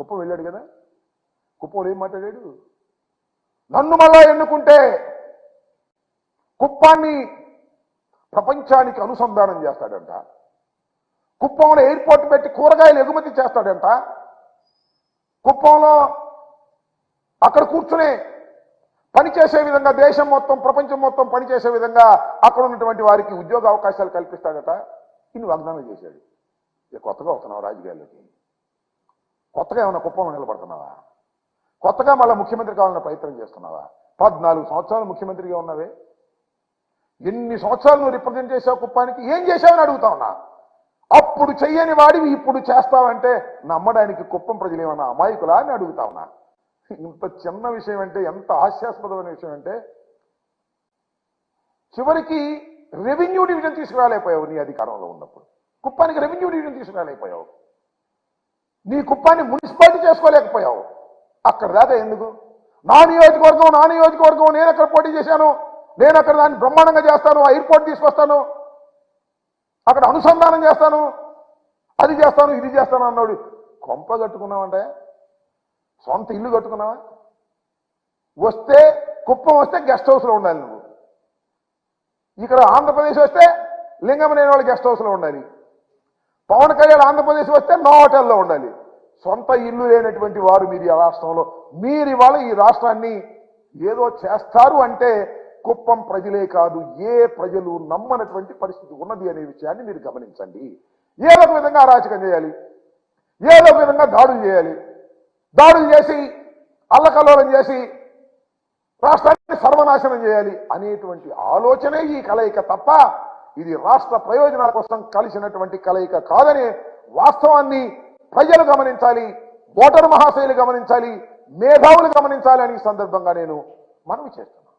కుప్పం వెళ్ళాడు కదా, కుప్పంలో ఏం మాట్లాడాడు? నన్ను మళ్ళా ఎన్నుకుంటే కుప్పాన్ని ప్రపంచానికి అనుసంధానం చేస్తాడంట, కుప్పంలో ఎయిర్పోర్ట్ పెట్టి కూరగాయలు ఎగుమతి చేస్తాడంట, కుప్పంలో అక్కడ కూర్చునే పనిచేసే విధంగా దేశం మొత్తం ప్రపంచం మొత్తం పనిచేసే విధంగా అక్కడ ఉన్నటువంటి వారికి ఉద్యోగ అవకాశాలు కల్పిస్తాడట. ఇన్ని వాగ్దానం చేశాడు. కొత్తగా వస్తున్నావు రాజకీయాల్లోకి, కొత్తగా ఏమైనా కుప్పంలో నిలబడుతున్నావా? కొత్తగా మళ్ళీ ముఖ్యమంత్రి కావాలన్న ప్రయత్నం చేస్తున్నావా? 14 సంవత్సరాలు ముఖ్యమంత్రిగా ఉన్నావే, ఎన్ని సంవత్సరాలు నువ్వు రిప్రజెంట్ చేసావు కుప్పానికి? ఏం చేశావని అడుగుతా ఉన్నా. అప్పుడు చెయ్యని వాడివి ఇప్పుడు చేస్తావంటే నమ్మడానికి కుప్పం ప్రజలు ఏమన్నా అమాయకులా అని అడుగుతా ఉన్నా. ఇంత చిన్న విషయం అంటే ఎంత హాస్యాస్పదమైన విషయం అంటే, చివరికి రెవెన్యూ డివిజన్ తీసుకురాలేకపోయావు నీ అధికారంలో ఉన్నప్పుడు. కుప్పానికి రెవెన్యూ డివిజన్ తీసుకురాలేకపోయావు, నీ కుప్పాన్ని మున్సిపాలిటీ చేసుకోలేకపోయావు. అక్కడ దాకా ఎందుకు? నా నియోజకవర్గం నేను అక్కడ పోటీ చేశాను, నేను అక్కడ దాన్ని బ్రహ్మాండంగా చేస్తాను, ఆ ఎయిర్పోర్ట్ తీసుకొస్తాను, అక్కడ అనుసంధానం చేస్తాను, అది చేస్తాను ఇది చేస్తాను అన్నాడు. కొంప కట్టుకున్నావంటే సొంత ఇల్లు కట్టుకున్నావా? వస్తే కుప్పం వస్తే గెస్ట్ హౌస్లో ఉండాలి నువ్వు, ఇక్కడ ఆంధ్రప్రదేశ్ వస్తే లింగమనేని వాళ్ళు గెస్ట్ హౌస్లో ఉండాలి, పవన్ కళ్యాణ్ ఆంధ్రప్రదేశ్ వస్తే నో హోటల్లో ఉండాలి. సొంత ఇల్లు లేనటువంటి వారు మీరు ఈ రాష్ట్రంలో, మీరు ఇవాళ ఈ రాష్ట్రాన్ని ఏదో చేస్తారు అంటే కుప్పం ప్రజలే కాదు ఏ ప్రజలు నమ్మనటువంటి పరిస్థితి ఉన్నది అనే విషయాన్ని మీరు గమనించండి. ఏదో ఒక విధంగా అరాచకం చేయాలి, ఏదో ఒక విధంగా దాడులు చేసి అల్లకల్లోలం చేసి రాష్ట్రాన్ని సర్వనాశనం చేయాలి అనేటువంటి ఆలోచనే ఈ కలయిక తప్ప ఇది రాష్ట్ర ప్రయోజనాల కోసం కలిసినటువంటి కలయిక కాదనే వాస్తవాన్ని ప్రజలు గమనించాలి, ఓటరు మహాశయులు గమనించాలి, మేధావులు గమనించాలి అని ఈ సందర్భంగా నేను మనవి చేస్తున్నాను.